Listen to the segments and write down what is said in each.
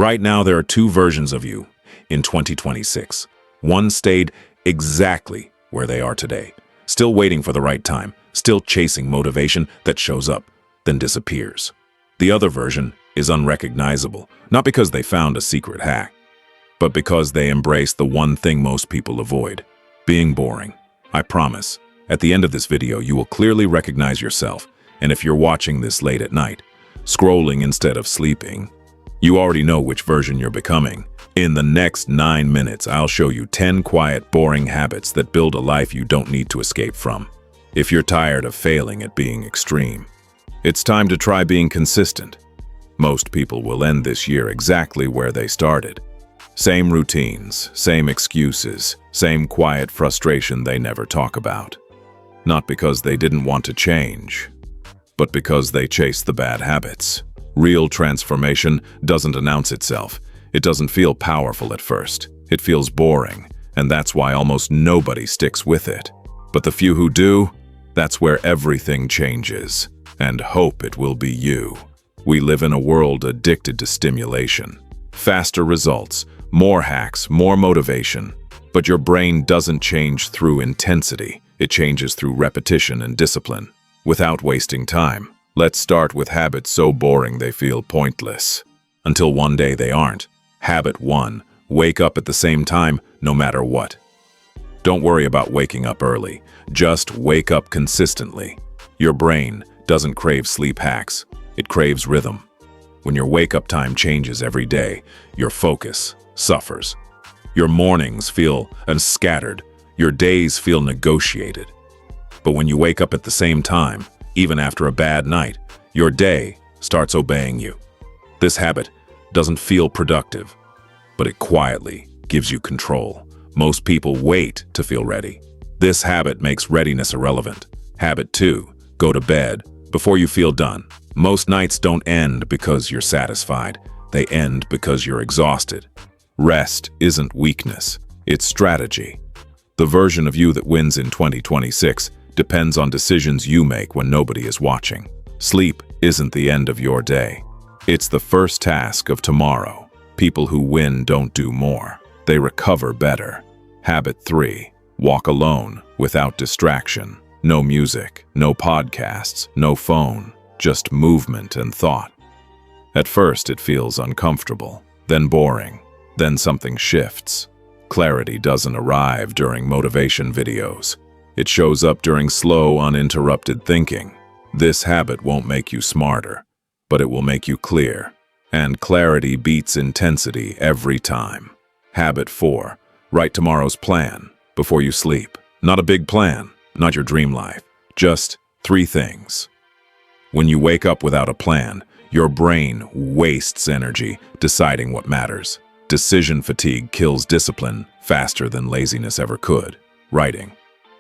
Right now, there are two versions of you in 2026. One stayed exactly where they are today, still waiting for the right time, still chasing motivation that shows up, then disappears. The other version is unrecognizable, not because they found a secret hack, but because they embrace the one thing most people avoid, being boring. I promise, at the end of this video, you will clearly recognize yourself, and if you're watching this late at night, scrolling instead of sleeping, you already know which version you're becoming. In the next 9 minutes, I'll show you 10 quiet, boring habits that build a life you don't need to escape from. If you're tired of failing at being extreme, it's time to try being consistent. Most people will end this year exactly where they started. Same routines, same excuses, same quiet frustration they never talk about. Not because they didn't want to change, but because they chased the bad habits. Real transformation doesn't announce itself. It doesn't feel powerful at first. It feels boring, and that's why almost nobody sticks with it. But the few who do, that's where everything changes. And hope it will be you. We live in a world addicted to stimulation. Faster results, more hacks, more motivation. But your brain doesn't change through intensity. It changes through repetition and discipline. Without wasting time, let's start with habits so boring they feel pointless. Until one day they aren't. Habit 1. Wake up at the same time, no matter what. Don't worry about waking up early. Just wake up consistently. Your brain doesn't crave sleep hacks. It craves rhythm. When your wake-up time changes every day, your focus suffers. Your mornings feel scattered. Your days feel negotiated. But when you wake up at the same time, even after a bad night, your day starts obeying you. This habit doesn't feel productive, but it quietly gives you control. Most people wait to feel ready. This habit makes readiness irrelevant. Habit 2. Go to bed before you feel done. Most nights don't end because you're satisfied. They end because you're exhausted. Rest isn't weakness, it's strategy. The version of you that wins in 2026 depends on decisions you make when nobody is watching. Sleep isn't the end of your day. It's the first task of tomorrow. People who win don't do more. They recover better. Habit 3. Walk alone, without distraction. No music, no podcasts, no phone, just movement and thought. At first it feels uncomfortable, then boring, then something shifts. Clarity doesn't arrive during motivation videos. It shows up during slow, uninterrupted thinking. This habit won't make you smarter, but it will make you clear. And clarity beats intensity every time. Habit 4. Write tomorrow's plan before you sleep. Not a big plan. Not your dream life, just 3 things. When you wake up without a plan, your brain wastes energy deciding what matters. Decision fatigue kills discipline faster than laziness ever could. Writing.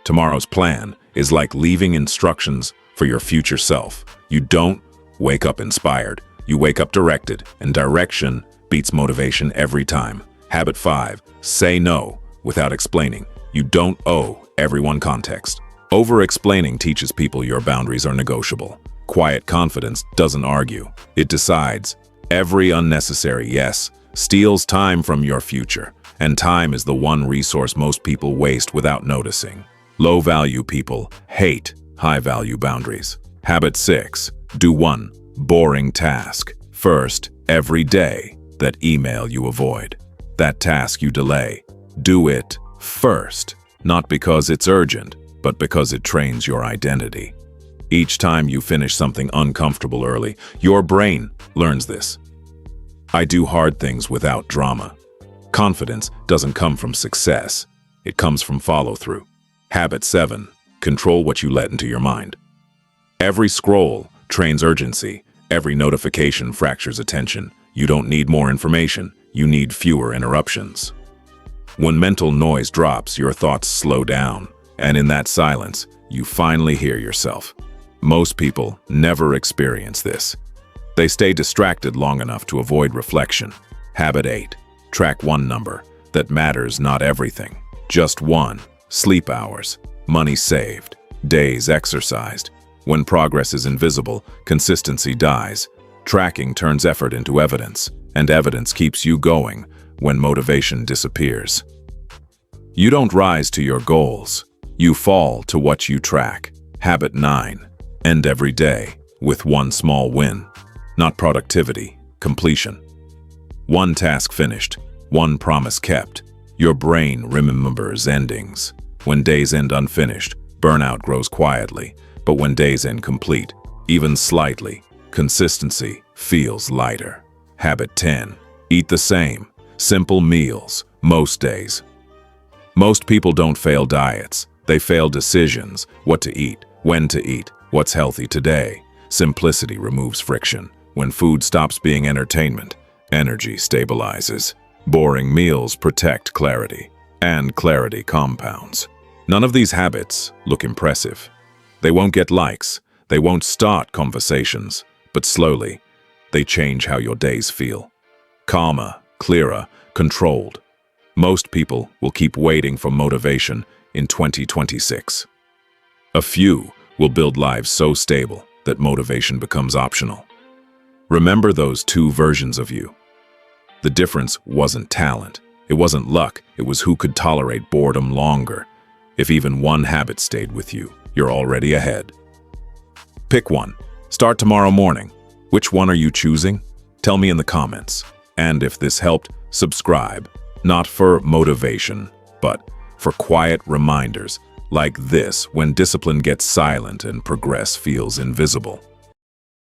Tomorrow's plan is like leaving instructions for your future self. You don't wake up inspired. You wake up directed, and direction beats motivation every time. Habit 5. Say no without explaining. You don't owe everyone context. Over-explaining teaches people your boundaries are negotiable. Quiet confidence doesn't argue. It decides. Every unnecessary yes steals time from your future, and time is the one resource most people waste without noticing. Low-value people hate high-value boundaries. Habit 6. Do one boring task first every day. That email you avoid. That task you delay. Do it first. Not because it's urgent, but because it trains your identity. Each time you finish something uncomfortable early, your brain learns this. I do hard things without drama. Confidence doesn't come from success. It comes from follow-through. Habit 7. Control what you let into your mind. Every scroll trains urgency. Every notification fractures attention. You don't need more information. You need fewer interruptions. When mental noise drops, your thoughts slow down, and in that silence, you finally hear yourself. Most people never experience this. They stay distracted long enough to avoid reflection. Habit 8. Track one number that matters, not everything. Just one. Sleep hours, money saved, days exercised. When progress is invisible, consistency dies. Tracking turns effort into evidence. and evidence keeps you going when motivation disappears. You don't rise to your goals. You fall to what you track. Habit 9. End every day with one small win. Not productivity, completion. One task finished, one promise kept. Your brain remembers endings. When days end unfinished, burnout grows quietly. But when days end complete, even slightly, consistency feels lighter. Habit 10. Eat the same. Simple meals, most days. Most people don't fail diets. They fail decisions. What to eat, when to eat, what's healthy today. Simplicity removes friction. When food stops being entertainment, energy stabilizes. Boring meals protect clarity, and clarity compounds. None of these habits look impressive. They won't get likes. They won't start conversations. But slowly, they change how your days feel. Calmer, clearer, controlled. Most people will keep waiting for motivation in 2026. A few will build lives so stable that motivation becomes optional. Remember those two versions of you. The difference wasn't talent. It wasn't luck. It was who could tolerate boredom longer. If even one habit stayed with you, you're already ahead. Pick one. Start tomorrow morning. Which one are you choosing? Tell me in the comments. And if this helped, subscribe. Not for motivation, but for quiet reminders like this when discipline gets silent and progress feels invisible.